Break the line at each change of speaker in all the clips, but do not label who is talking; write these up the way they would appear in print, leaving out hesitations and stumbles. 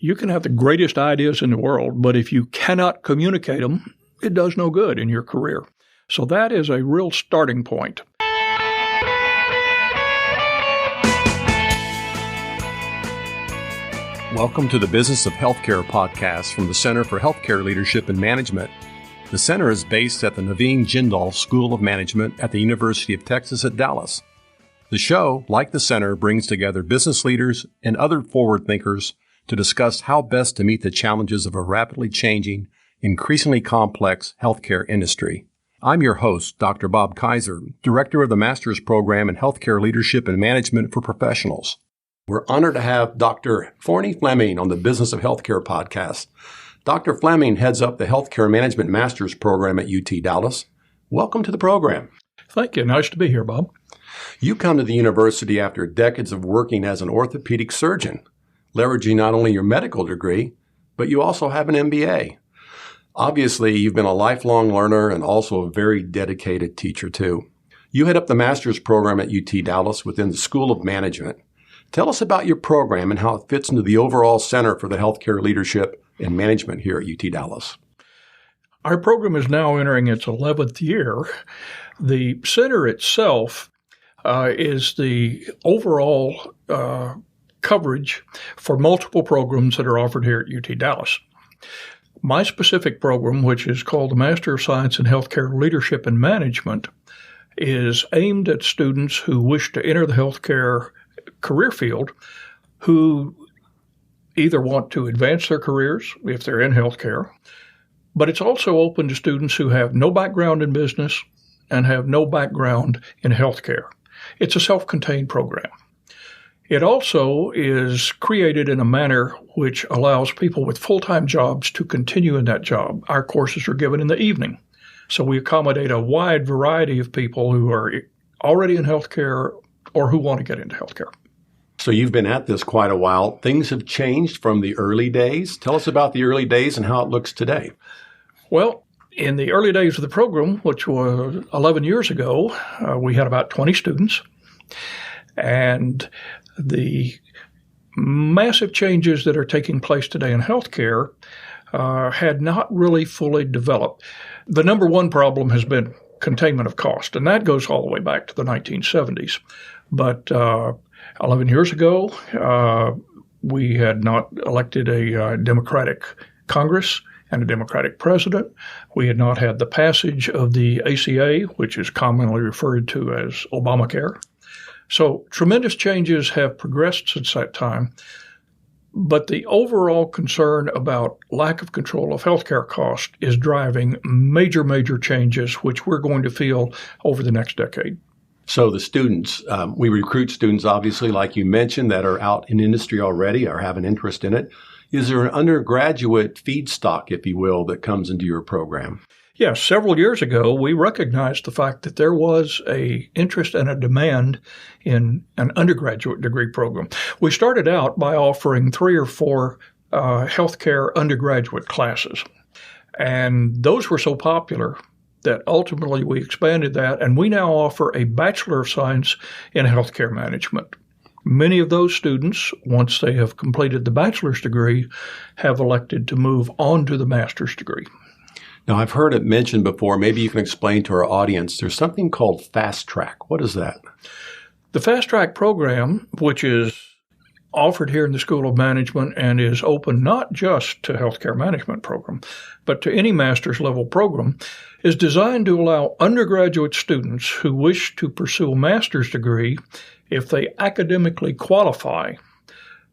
You can have the greatest ideas in the world, but if you cannot communicate them, it does no good in your career. So that is a real starting point.
Welcome to the Business of Healthcare podcast from the Center for Healthcare Leadership and Management. The center is based at the Naveen Jindal School of Management at the University of Texas at Dallas. The show, like the center, brings together business leaders and other forward thinkers to discuss how best to meet the challenges of a rapidly changing, increasingly complex healthcare industry. I'm your host, Dr. Bob Kaiser, Director of the Master's Program in Healthcare Leadership and Management for Professionals. We're honored to have Dr. Forney Fleming on the Business of Healthcare podcast. Dr. Fleming heads up the Healthcare Management Master's Program at UT Dallas. Welcome to the program.
Thank you. Nice to be here, Bob.
You come to the university after decades of working as an orthopedic surgeon, leveraging not only your medical degree, but you also have an MBA. Obviously, you've been a lifelong learner and also a very dedicated teacher, too. You head up the master's program at UT Dallas within the School of Management. Tell us about your program and how it fits into the overall Center for the Healthcare Leadership and Management here at UT Dallas.
Our program is now entering its 11th year. The center itself is the overall coverage for multiple programs that are offered here at UT Dallas. My specific program, which is called the Master of Science in Healthcare Leadership and Management, is aimed at students who wish to enter the healthcare career field, who either want to advance their careers if they're in healthcare, but it's also open to students who have no background in business and have no background in healthcare. It's a self-contained program. It also is created in a manner which allows people with full-time jobs to continue in that job. Our courses are given in the evening, so we accommodate a wide variety of people who are already in healthcare or who want to get into healthcare.
So you've been at this quite a while. Things have changed from the early days. Tell us about the early days and how it looks today.
Well, in the early days of the program, which was 11 years ago, we had about 20 students. And the massive changes that are taking place today in healthcare had not really fully developed. The number one problem has been containment of cost, and that goes all the way back to the 1970s. But 11 years ago, we had not elected a Democratic Congress and a Democratic president. We had not had the passage of the ACA, which is commonly referred to as Obamacare. So tremendous changes have progressed since that time. But the overall concern about lack of control of healthcare cost is driving major changes, which we're going to feel over the next decade.
So the students, we recruit students, obviously, like you mentioned, that are out in industry already or have an interest in it. Is there an undergraduate feedstock, if you will, that comes into your program?
Yes, several years ago, we recognized the fact that there was an interest and a demand in an undergraduate degree program. We started out by offering 3 or 4 healthcare undergraduate classes, and those were so popular that ultimately we expanded that, and we now offer a Bachelor of Science in Healthcare Management. Many of those students, once they have completed the bachelor's degree, have elected to move on to the master's degree.
Now, I've heard it mentioned before. Maybe you can explain to our audience. There's something called Fast Track. What is that?
The Fast Track program, which is offered here in the School of Management and is open not just to healthcare management program, but to any master's level program, is designed to allow undergraduate students who wish to pursue a master's degree, if they academically qualify,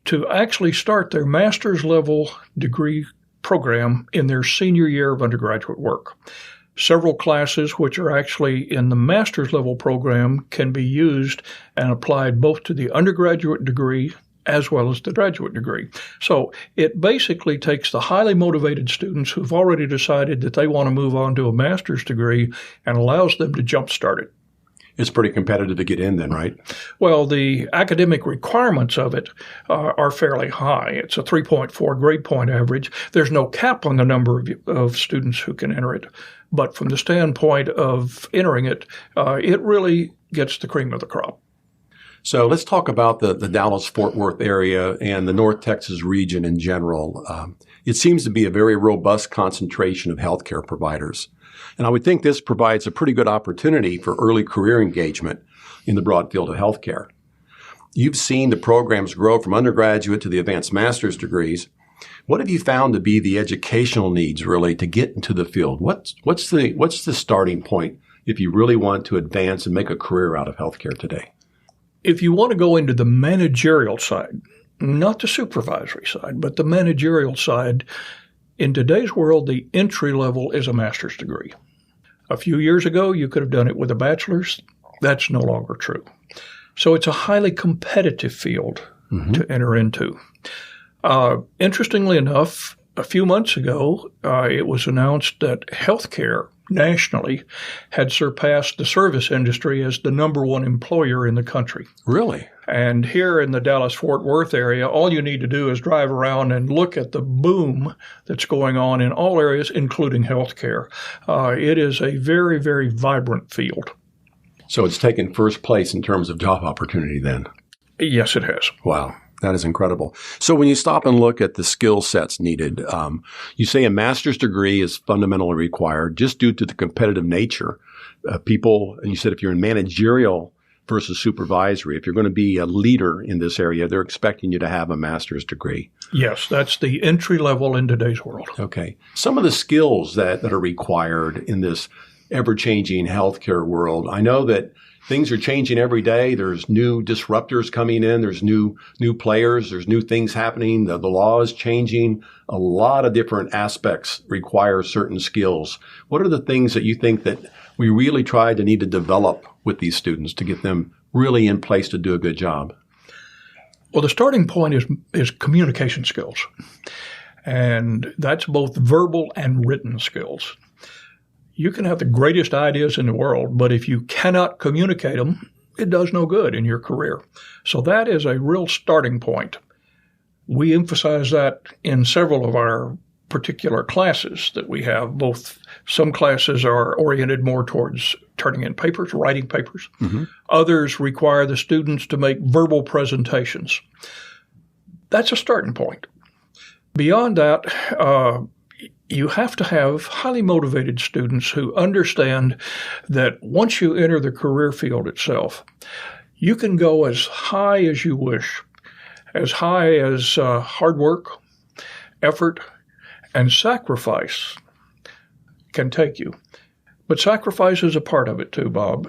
to actually start their master's level degree program in their senior year of undergraduate work. Several classes which are actually in the master's level program can be used and applied both to the undergraduate degree as well as the graduate degree. So it basically takes the highly motivated students who've already decided that they want to move on to a master's degree and allows them to jumpstart it.
It's pretty competitive to get in then, right?
Well, the academic requirements of it are fairly high. It's a 3.4 grade point average. There's no cap on the number of students who can enter it. But from the standpoint of entering it, it really gets the cream of the crop.
So let's talk about the Dallas-Fort Worth area and the North Texas region in general. It seems to be a very robust concentration of healthcare providers. And I would think this provides a pretty good opportunity for early career engagement in the broad field of healthcare. You've seen the programs grow from undergraduate to the advanced master's degrees. What have you found to be the educational needs really to get into the field? What's the starting point if you really want to advance and make a career out of healthcare today?
If you want to go into the managerial side, not the supervisory side, but the managerial side, in today's world, the entry level is a master's degree. A few years ago, you could have done it with a bachelor's. That's no longer true. So it's a highly competitive field to enter into. Interestingly enough, a few months ago, it was announced that healthcare nationally had surpassed the service industry as the number one employer in the country.
Really?
And here in the Dallas-Fort Worth area, all you need to do is drive around and look at the boom that's going on in all areas, including healthcare. It is a very, very vibrant field.
So it's taken first place in terms of job opportunity then?
Yes, it has.
Wow. That is incredible. So when you stop and look at the skill sets needed, you say a master's degree is fundamentally required just due to the competitive nature. People, and you said if you're in managerial versus supervisory, if you're going to be a leader in this area, they're expecting you to have a master's degree.
Yes, that's the entry level in today's world.
Okay. Some of the skills that are required in this ever-changing healthcare world, I know that things are changing every day. There's new disruptors coming in. There's new players. There's new things happening. The law is changing. A lot of different aspects require certain skills. What are the things that you think that we really try to need to develop with these students to get them really in place to do a good job?
Well, the starting point is communication skills. And that's both verbal and written skills. You can have the greatest ideas in the world, but if you cannot communicate them, it does no good in your career. So that is a real starting point. We emphasize that in several of our particular classes that we have. Both some classes are oriented more towards turning in papers, writing papers. Others require the students to make verbal presentations. That's a starting point. Beyond that, you have to have highly motivated students who understand that once you enter the career field itself, you can go as high as you wish, as high as hard work, effort, and sacrifice can take you. But sacrifice is a part of it too, Bob.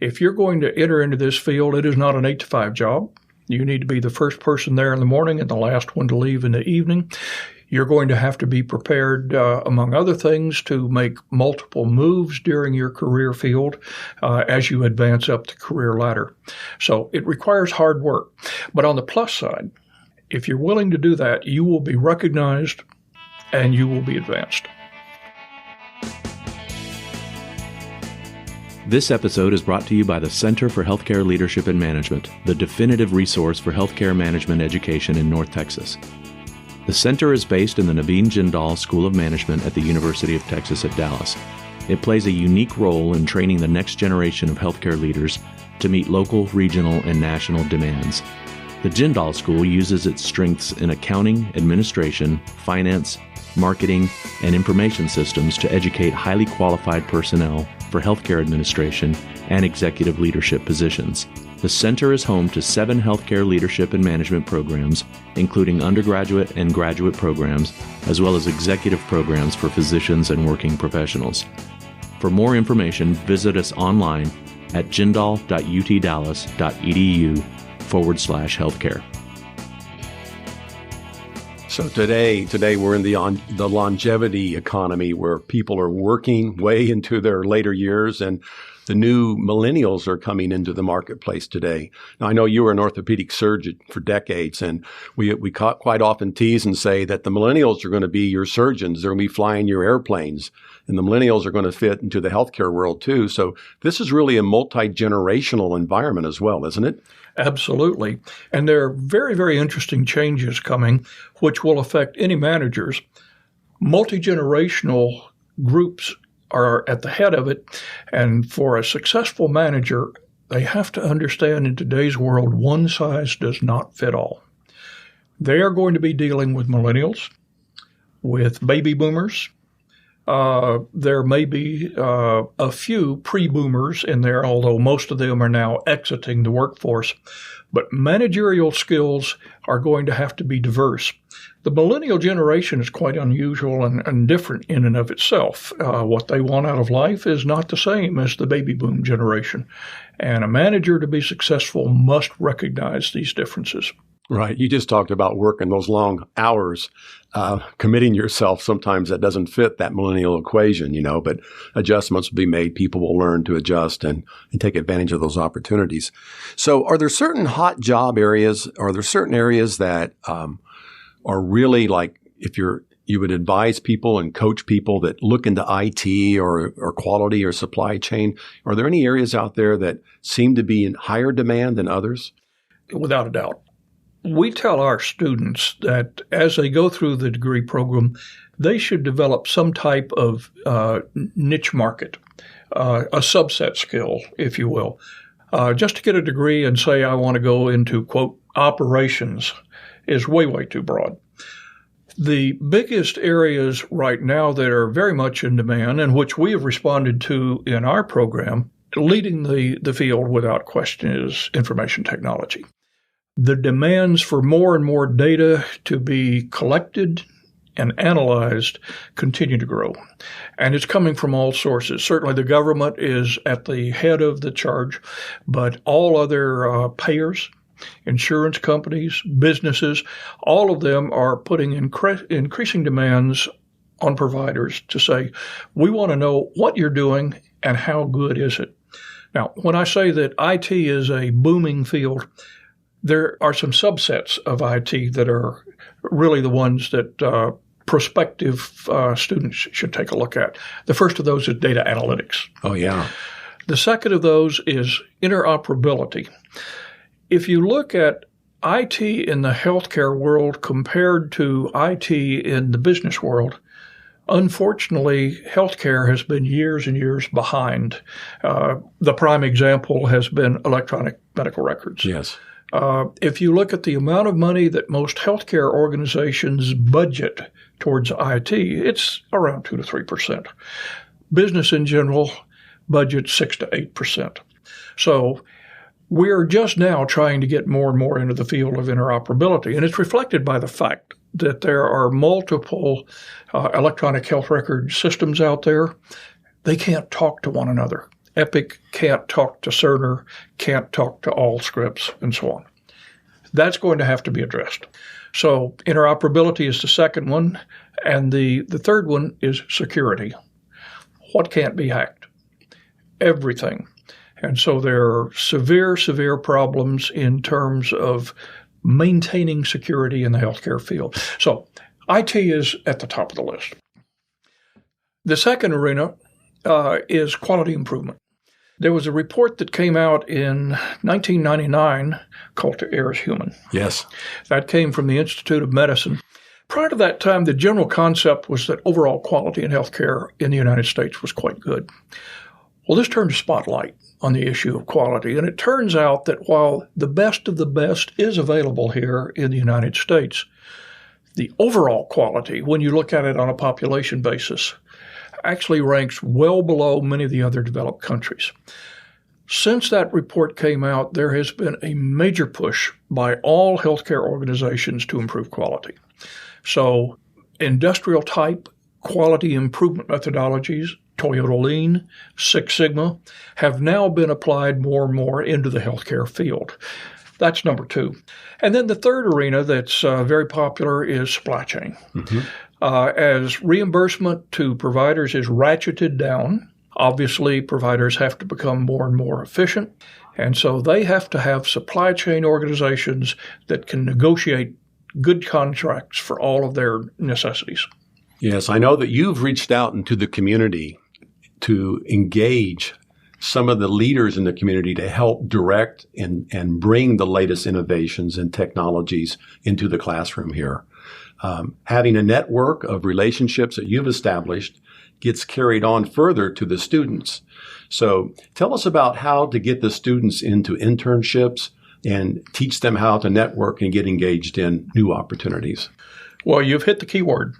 If you're going to enter into this field, it is not an 8-to-5 job. You need to be the first person there in the morning and the last one to leave in the evening. You're going to have to be prepared, among other things, to make multiple moves during your career field as you advance up the career ladder. So it requires hard work. But on the plus side, if you're willing to do that, you will be recognized and you will be advanced.
This episode is brought to you by the Center for Healthcare Leadership and Management, the definitive resource for healthcare management education in North Texas. The center is based in the Naveen Jindal School of Management at the University of Texas at Dallas. It plays a unique role in training the next generation of healthcare leaders to meet local, regional, and national demands. The Jindal School uses its strengths in accounting, administration, finance, marketing, and information systems to educate highly qualified personnel for healthcare administration and executive leadership positions. The center is home to 7 healthcare leadership and management programs, including undergraduate and graduate programs, as well as executive programs for physicians and working professionals. For more information, visit us online at jindal.utdallas.edu/healthcare.
So today we're in the longevity economy where people are working way into their later years, and the new millennials are coming into the marketplace today. Now, I know you were an orthopedic surgeon for decades, and we quite often tease and say that the millennials are going to be your surgeons. They're going to be flying your airplanes, and the millennials are going to fit into the healthcare world too. So this is really a multi-generational environment as well, isn't it?
Absolutely. And there are very, very interesting changes coming, which will affect any managers. Multi-generational groups are at the head of it. And for a successful manager, they have to understand in today's world, one size does not fit all. They are going to be dealing with millennials, with baby boomers. There may be a few pre-boomers in there, although most of them are now exiting the workforce. But managerial skills are going to have to be diverse. The millennial generation is quite unusual and different in and of itself. What they want out of life is not the same as the baby boom generation. And a manager to be successful must recognize these differences.
Right. You just talked about working those long hours, committing yourself. Sometimes that doesn't fit that millennial equation, but adjustments will be made. People will learn to adjust and take advantage of those opportunities. So are there certain hot job areas? Are there certain areas that are really like if you would advise people and coach people that look into IT or quality or supply chain? Are there any areas out there that seem to be in higher demand than others?
Without a doubt. We tell our students that as they go through the degree program, they should develop some type of niche market, a subset skill, if you will. Just to get a degree and say I want to go into, quote, operations is way, way too broad. The biggest areas right now that are very much in demand and which we have responded to in our program, leading the field without question, is information technology. The demands for more and more data to be collected and analyzed continue to grow. And it's coming from all sources. Certainly the government is at the head of the charge, but all other payers, insurance companies, businesses, all of them are putting increasing demands on providers to say, we want to know what you're doing and how good is it. Now, when I say that IT is a booming field, there are some subsets of IT that are really the ones that prospective students should take a look at. The first of those is data analytics.
Oh, yeah.
The second of those is interoperability. If you look at IT in the healthcare world compared to IT in the business world, unfortunately, healthcare has been years and years behind. The prime example has been electronic medical records.
Yes.
If you look at the amount of money that most healthcare organizations budget towards IT, it's around 2 to 3%. Business in general budgets 6 to 8%. So we're just now trying to get more and more into the field of interoperability, and it's reflected by the fact that there are multiple electronic health record systems out there. They can't talk to one another. Epic can't talk to Cerner, can't talk to Allscripts, and so on. That's going to have to be addressed. So interoperability is the second one, and the third one is security. What can't be hacked? Everything. And so there are severe problems in terms of maintaining security in the healthcare field. So IT is at the top of the list. The second arena is quality improvement. There was a report that came out in 1999 called To Err is Human.
Yes.
That came from the Institute of Medicine. Prior to that time, the general concept was that overall quality in healthcare in the United States was quite good. Well, this turned a spotlight on the issue of quality, and it turns out that while the best of the best is available here in the United States, the overall quality, when you look at it on a population basis, actually ranks well below many of the other developed countries. Since that report came out, there has been a major push by all healthcare organizations to improve quality. So industrial type quality improvement methodologies, Toyota Lean, Six Sigma, have now been applied more and more into the healthcare field. That's number two. And then the third arena that's very popular is supply chain. Mm-hmm. As reimbursement to providers is ratcheted down, obviously providers have to become more and more efficient. And so they have to have supply chain organizations that can negotiate good contracts for all of their necessities.
Yes, I know that you've reached out into the community to engage some of the leaders in the community to help direct and bring the latest innovations and technologies into the classroom here. Having a network of relationships that you've established gets carried on further to the students. So tell us about how to get the students into internships and teach them how to network and get engaged in new opportunities.
Well, you've hit the key word,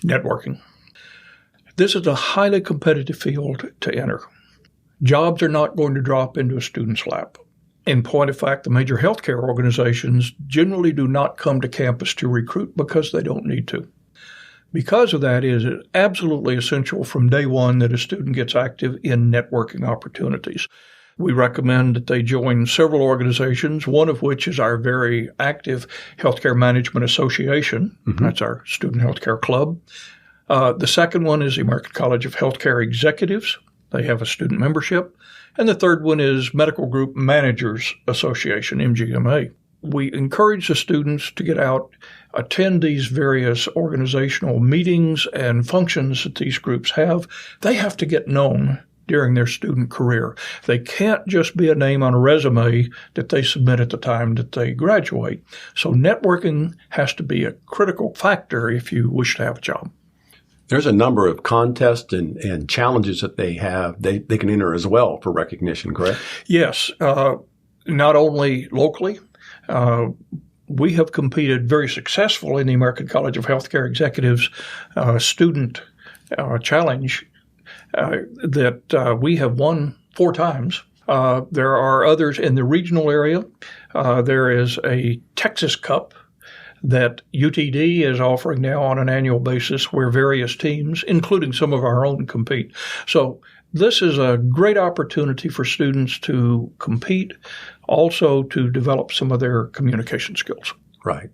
networking. This is a highly competitive field to enter. Jobs are not going to drop into a student's lap. In point of fact, the major healthcare organizations generally do not come to campus to recruit because they don't need to. Because of that, it is absolutely essential from day one that a student gets active in networking opportunities. We recommend that they join several organizations, one of which is our very active Healthcare Management Association. Mm-hmm. That's our Student Healthcare Club. The second one is the American College of Healthcare Executives. They have a student membership. And the third one is Medical Group Managers Association, MGMA. We encourage the students to get out, attend these various organizational meetings and functions that these groups have. They have to get known during their student career. They can't just be a name on a resume that they submit at the time that they graduate. So networking has to be a critical factor if you wish to have a job.
There's a number of contests and challenges that they have. They can enter as well for recognition, correct?
Yes. Not only locally. We have competed very successfully in the American College of Healthcare Executives student challenge that we have won 4 times. There are others in the regional area. There is a Texas Cup that UTD is offering now on an annual basis where various teams, including some of our own, compete. So this is a great opportunity for students to compete, also to develop some of their communication skills.
Right.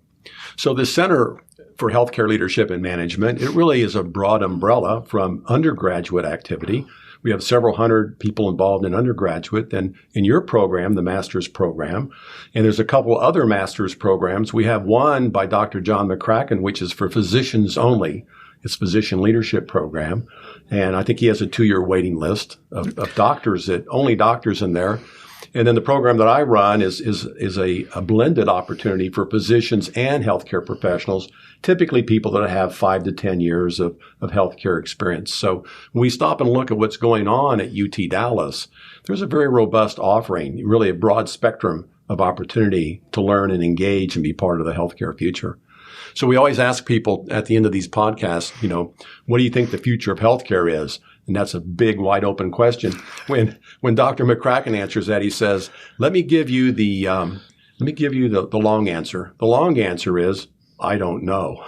So the Center for Healthcare Leadership and Management, it really is a broad umbrella from undergraduate activity. We have several hundred people involved in undergraduate, and in your program, the master's program, and there's a couple other master's programs. We have one by Dr. John McCracken, which is for physicians only. It's physician leadership program, and I think he has a 2-year waiting list of doctors, that only doctors in there. And then the program that I run is a blended opportunity for physicians and healthcare professionals, typically people that have 5 to 10 years of healthcare experience. So when we stop and look at what's going on at UT Dallas, there's a very robust offering, really a broad spectrum of opportunity to learn and engage and be part of the healthcare future. So we always ask people at the end of these podcasts, what do you think the future of healthcare is? And that's a big, wide open question. When Dr. McCracken answers that, he says, let me give you the long answer. The long answer is, I don't know.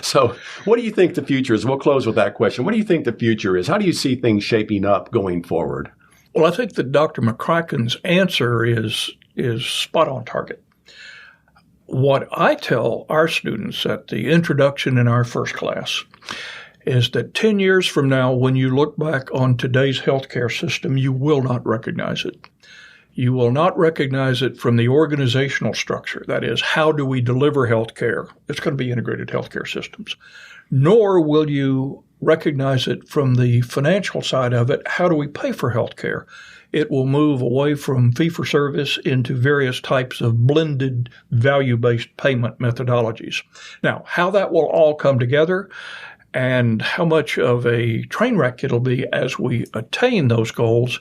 So what do you think the future is? We'll close with that question. What do you think the future is? How do you see things shaping up going forward?
Well, I think that Dr. McCracken's answer is spot on target. What I tell our students at the introduction in our first class is that 10 years from now, when you look back on today's healthcare system, you will not recognize it. You will not recognize it from the organizational structure. That is, how do we deliver healthcare? It's going to be integrated healthcare systems. Nor will you recognize it from the financial side of it. How do we pay for healthcare? It will move away from fee-for-service into various types of blended value-based payment methodologies. Now, how that will all come together and how much of a train wreck it'll be as we attain those goals,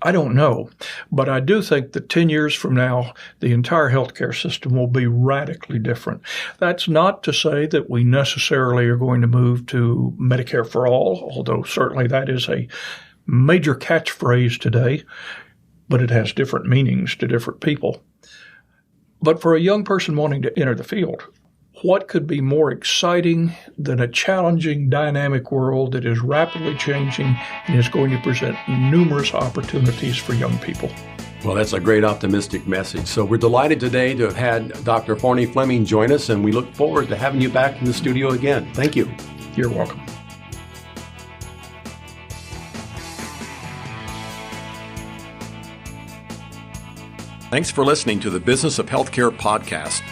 I don't know. But I do think that 10 years from now, the entire healthcare system will be radically different. That's not to say that we necessarily are going to move to Medicare for all, although certainly that is a major catchphrase today, but it has different meanings to different people. But for a young person wanting to enter the field, what could be more exciting than a challenging, dynamic world that is rapidly changing and is going to present numerous opportunities for young people?
Well, that's a great optimistic message. So we're delighted today to have had Dr. Forney Fleming join us, and we look forward to having you back in the studio again. Thank you.
You're welcome.
Thanks for listening to the Business of Healthcare podcast.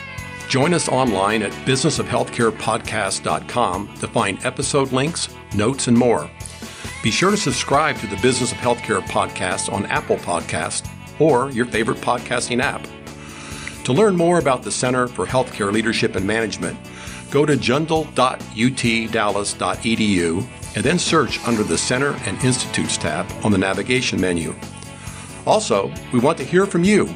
Join us online at businessofhealthcarepodcast.com to find episode links, notes, and more. Be sure to subscribe to the Business of Healthcare podcast on Apple Podcasts or your favorite podcasting app. To learn more about the Center for Healthcare Leadership and Management, go to jindal.utdallas.edu and then search under the Center and Institutes tab on the navigation menu. Also, we want to hear from you.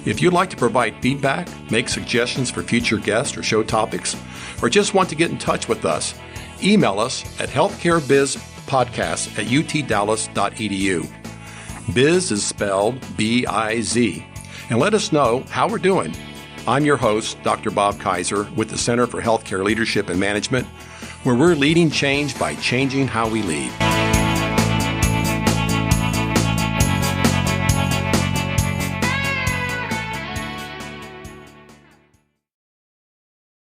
If you'd like to provide feedback, make suggestions for future guests or show topics, or just want to get in touch with us, email us at healthcarebizpodcast@utdallas.edu. Biz is spelled B-I-Z. And let us know how we're doing. I'm your host, Dr. Bob Kaiser, with the Center for Healthcare Leadership and Management, where we're leading change by changing how we lead.